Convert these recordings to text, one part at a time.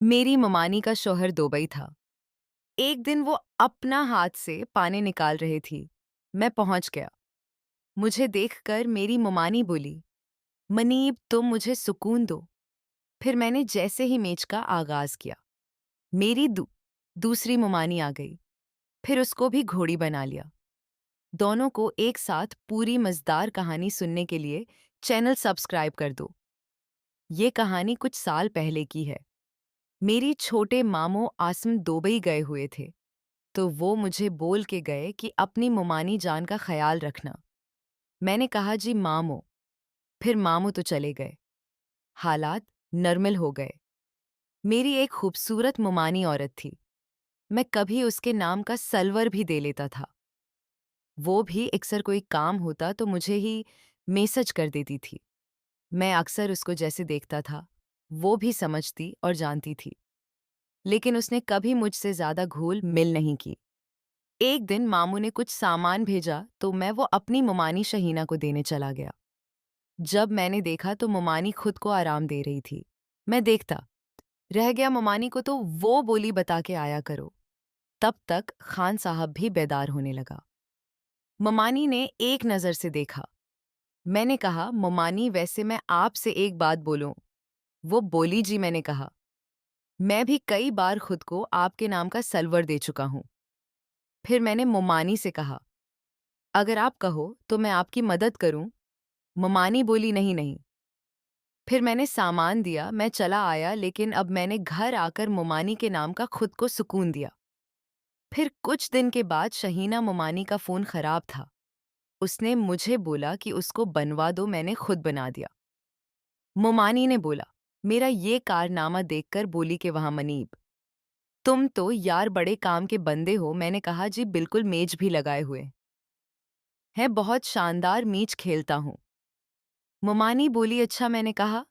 मेरी ममानी का शौहर दुबई था। एक दिन वो अपना हाथ से पानी निकाल रही थी। मैं पहुंच गया। मुझे देखकर मेरी ममानी बोली, मनीब तुम मुझे सुकून दो। फिर मैंने जैसे ही मेज का आगाज किया, मेरी दूसरी ममानी आ गई। फिर उसको भी घोड़ी बना लिया। दोनों को एक साथ पूरी मज़ेदार कहानी सुनने के लिए चैनल सब्सक्राइब कर दो। ये कहानी कुछ साल पहले की है। मेरी छोटे मामू आसिम दुबई गए हुए थे, तो वो मुझे बोल के गए कि अपनी मुमानी जान का ख्याल रखना। मैंने कहा जी मामू। फिर मामू तो चले गए। हालात नॉर्मल हो गए। मेरी एक खूबसूरत मुमानी औरत थी। मैं कभी उसके नाम का सलवर भी दे लेता था। वो भी अक्सर कोई काम होता तो मुझे ही मैसेज कर देती थी। मैं अक्सर उसको जैसे देखता था, वो भी समझती और जानती थी। लेकिन उसने कभी मुझसे ज़्यादा घुल मिल नहीं की। एक दिन मामू ने कुछ सामान भेजा तो मैं वो अपनी मुमानी शहीना को देने चला गया। जब मैंने देखा तो मुमानी खुद को आराम दे रही थी। मैं देखता रह गया। मुमानी को तो वो बोली बता के आया करो। तब तक खान साहब भी बेदार होने लगा। मुमानी ने एक नज़र से देखा। मैंने कहा मुमानी वैसे मैं आपसे एक बात बोलूं। वो बोली जी। मैंने कहा मैं भी कई बार खुद को आपके नाम का सलवर दे चुका हूं। फिर मैंने मुमानी से कहा अगर आप कहो तो मैं आपकी मदद करूं। ममानी बोली नहीं नहीं। फिर मैंने सामान दिया, मैं चला आया। लेकिन अब मैंने घर आकर मुमानी के नाम का खुद को सुकून दिया। फिर कुछ दिन के बाद शहीना मुमानी का फ़ोन ख़राब था। उसने मुझे बोला कि उसको बनवा दो। मैंने खुद बना दिया। मुमानी ने बोला मेरा ये कारनामा देखकर बोली कि वहाँ मनीब तुम तो यार बड़े काम के बंदे हो। मैंने कहा जी बिल्कुल, मेज भी लगाए हुए है, बहुत शानदार मीच खेलता हूँ। मुमानी बोली अच्छा। मैंने कहा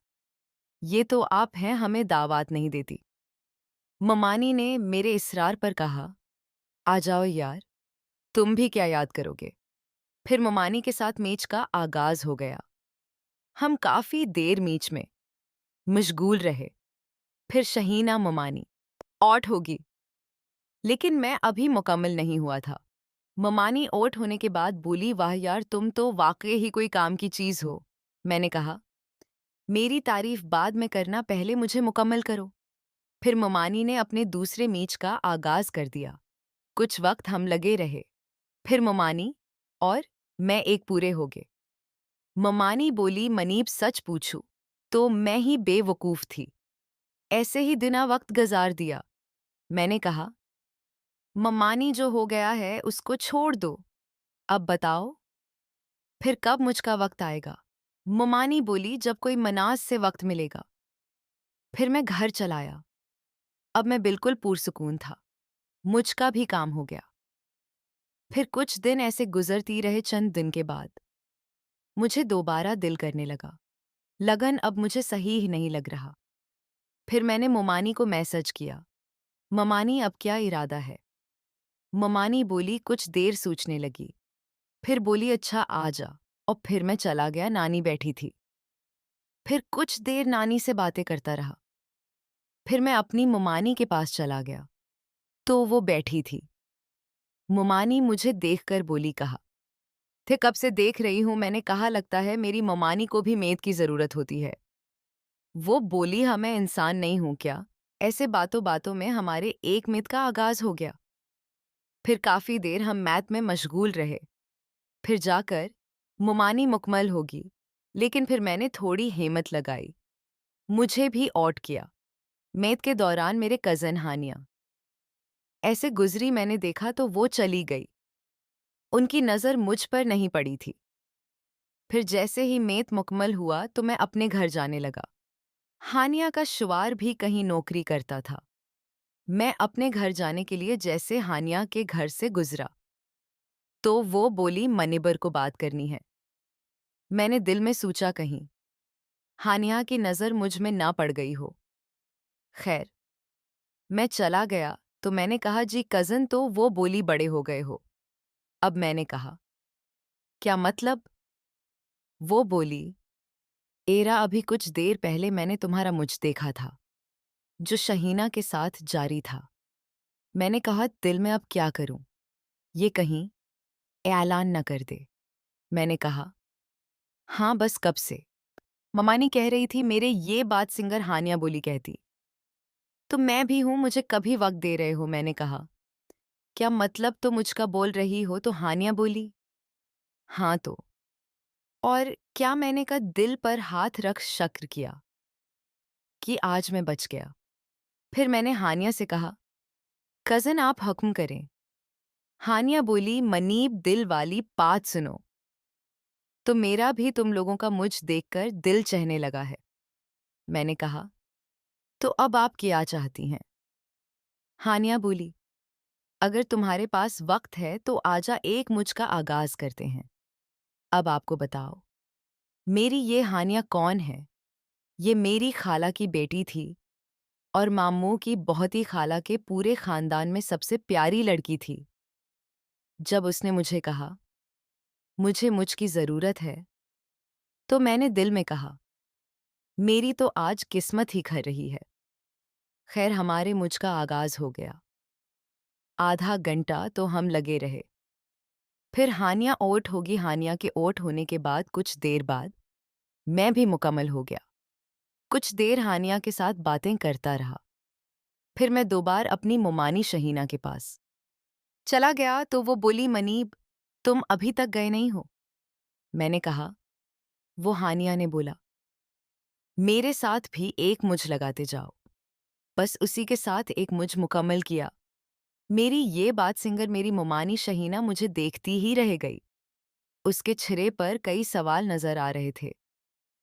ये तो आप हैं, हमें दावत नहीं देती। ममानी ने मेरे इसरार पर कहा आ जाओ यार, तुम भी क्या याद करोगे। फिर ममानी के साथ मैच का आगाज हो गया। हम काफी देर मैच में मशगूल रहे। फिर शहीना ममानी आउट होगी, लेकिन मैं अभी मुकम्मल नहीं हुआ था। ममानी आउट होने के बाद बोली वाह यार, तुम तो वाकई ही कोई काम की चीज हो। मैंने कहा मेरी तारीफ बाद में करना, पहले मुझे मुकम्मल करो। फिर ममानी ने अपने दूसरे मैच का आगाज कर दिया। कुछ वक्त हम लगे रहे। फिर ममानी और मैं एक पूरे हो गए। ममानी बोली मनीब सच पूछूं तो मैं ही बेवकूफ थी, ऐसे ही दिना वक्त गुजार दिया। मैंने कहा ममानी जो हो गया है उसको छोड़ दो। अब बताओ फिर कब मुझका वक्त आएगा। ममानी बोली जब कोई मनाज से वक्त मिलेगा। फिर मैं घर चलाया। अब मैं बिल्कुल पुरसुकून था। मुझका भी काम हो गया। फिर कुछ दिन ऐसे गुजरती रहे। चंद दिन के बाद मुझे दोबारा दिल करने लगा। लगन अब मुझे सही ही नहीं लग रहा। फिर मैंने ममानी को मैसेज किया, ममानी अब क्या इरादा है। ममानी बोली कुछ देर सोचने लगी। फिर बोली अच्छा आ जा। और फिर मैं चला गया। नानी बैठी थी। फिर कुछ देर नानी से बातें करता रहा। फिर मैं अपनी ममानी के पास चला गया, तो वो बैठी थी। ममानी मुझे देखकर बोली कहा थे कब से देख रही हूं। मैंने कहा लगता है मेरी ममानी को भी मेद की जरूरत होती है। वो बोली हाँ, मैं इंसान नहीं हूं क्या। ऐसे बातों बातों में हमारे एक मित का आगाज हो गया। फिर काफी देर हम मैथ में मशगूल रहे। फिर जाकर मुमानी मुकम्मल होगी। लेकिन फिर मैंने थोड़ी हिम्मत लगाई। मुझे भी आउट किया। मैथ के दौरान मेरे कज़न हानिया ऐसे गुजरी। मैंने देखा तो वो चली गई। उनकी नज़र मुझ पर नहीं पड़ी थी। फिर जैसे ही मैथ मुकम्मल हुआ तो मैं अपने घर जाने लगा। हानिया का शुआर भी कहीं नौकरी करता था। मैं अपने घर जाने के लिए जैसे हानिया के घर से गुजरा तो वो बोली मनिबर को बात करनी है। मैंने दिल में सोचा कहीं हानिया की नज़र मुझ में ना पड़ गई हो। खैर मैं चला गया तो मैंने कहा जी कज़न, तो वो बोली बड़े हो गए हो। अब मैंने कहा क्या मतलब। वो बोली एरा अभी कुछ देर पहले मैंने तुम्हारा मुझ देखा था। जो शहीना के साथ जारी था। मैंने कहा, दिल में अब क्या करूं, ये कहीं ऐलान न कर दे। मैंने कहा, हाँ बस कब से। ममानी कह रही थी मेरे ये बात सिंगर हानिया बोली कहती। तो मैं भी हूं, मुझे कभी वक्त दे रहे हो। मैंने कहा, क्या मतलब तो मुझका बोल रही हो। तो हानिया बोली, हाँ तो। और क्या मैंने का दिल पर हाथ रख शक्र किया कि आज मैं बच गया। फिर मैंने हानिया से कहा, कज़न आप हुक्म करें। हानिया बोली, मनीब दिल वाली बात सुनो। तो मेरा भी तुम लोगों का मुझ देखकर दिल चहने लगा है। मैंने कहा, तो अब आप क्या चाहती हैं। हानिया बोली, अगर तुम्हारे पास वक्त है तो आजा एक मुझ का आगाज करते हैं। अब आपको बताओ, मेरी ये हानिया कौन है। ये मेरी खाला की बेटी थी और मामू की बहुत ही खाला के पूरे खानदान में सबसे प्यारी लड़की थी। जब उसने मुझे कहा, मुझे मुझ की ज़रूरत है, तो मैंने दिल में कहा, मेरी तो आज किस्मत ही खर रही है। खैर हमारे मुझ का आगाज हो गया। आधा घंटा तो हम लगे रहे। फिर हानिया ओट होगी। हानिया के ओट होने के बाद कुछ देर बाद मैं भी मुकम्मल हो गया। कुछ देर हानिया के साथ बातें करता रहा। फिर मैं दोबारा अपनी मुमानी शहीना के पास चला गया तो वो बोली, मनीब तुम अभी तक गए नहीं हो। मैंने कहा, वो हानिया ने बोला, मेरे साथ भी एक मुझ लगाते जाओ। बस उसी के साथ एक मुझ मुकम्मल किया। मेरी ये बात सिंगर मेरी मुमानी शहीना मुझे देखती ही रह गई। उसके चेहरे पर कई सवाल नजर आ रहे थे।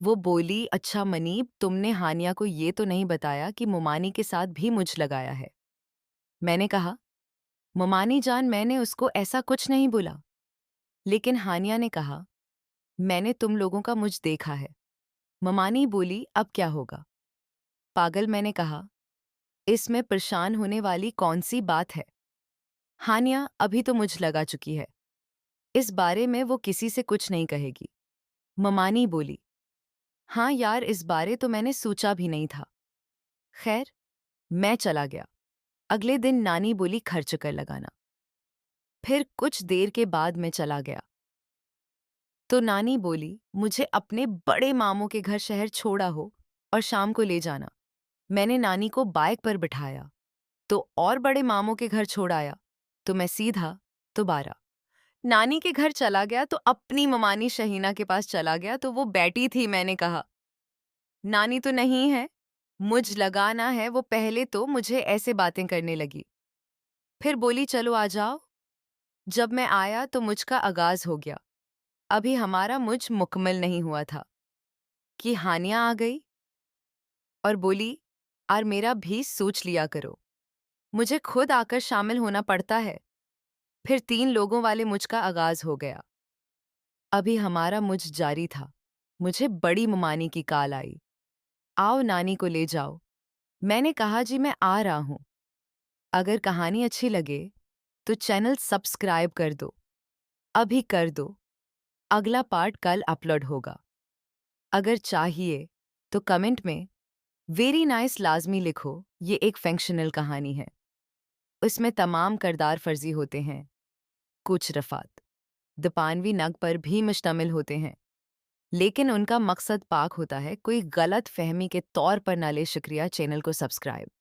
वो बोली, अच्छा मनीब तुमने हानिया को ये तो नहीं बताया कि मुमानी के साथ भी मुझ लगाया है। मैंने कहा, मुमानी जान मैंने उसको ऐसा कुछ नहीं बोला। लेकिन हानिया ने कहा, मैंने तुम लोगों का मुझ देखा है। मुमानी बोली, अब क्या होगा। पागल, मैंने कहा, इसमें परेशान होने वाली कौन सी बात है। हानिया अभी तो मुझ लगा चुकी है, इस बारे में वो किसी से कुछ नहीं कहेगी। मुमानी बोली, हाँ यार इस बारे तो मैंने सोचा भी नहीं था। खैर मैं चला गया। अगले दिन नानी बोली, खर्च कर लगाना। फिर कुछ देर के बाद मैं चला गया तो नानी बोली, मुझे अपने बड़े मामू के घर शहर छोड़ा हो और शाम को ले जाना। मैंने नानी को बाइक पर बिठाया तो और बड़े मामू के घर छोड़ आया तो मैं सीधा दोबारा नानी के घर चला गया तो अपनी ममानी शहीना के पास चला गया तो वो बैठी थी। मैंने कहा, नानी तो नहीं है, मुझ लगाना है। वो पहले तो मुझे ऐसे बातें करने लगी, फिर बोली, चलो आ जाओ। जब मैं आया तो मुझ का आगाज हो गया। अभी हमारा मुझ मुकम्मल नहीं हुआ था कि हानिया आ गई और बोली, और मेरा भी सोच लिया करो, मुझे खुद आकर शामिल होना पड़ता है। फिर 3 लोगों वाले मुझ का आगाज हो गया। अभी हमारा मुझ जारी था। मुझे बड़ी मुमानी की कॉल आई, आओ नानी को ले जाओ। मैंने कहा, जी मैं आ रहा हूं। अगर कहानी अच्छी लगे तो चैनल सब्सक्राइब कर दो, अभी कर दो। अगला पार्ट कल अपलोड होगा। अगर चाहिए तो कमेंट में वेरी नाइस लाजमी लिखो। ये एक फैंक्शनल कहानी है। इसमें तमाम करदार फर्जी होते हैं। कुछ रफ़ात दपानवी नग पर भी मुश्तमिल होते हैं, लेकिन उनका मकसद पाक होता है। कोई गलत फहमी के तौर पर ना ले। शुक्रिया चैनल को सब्सक्राइब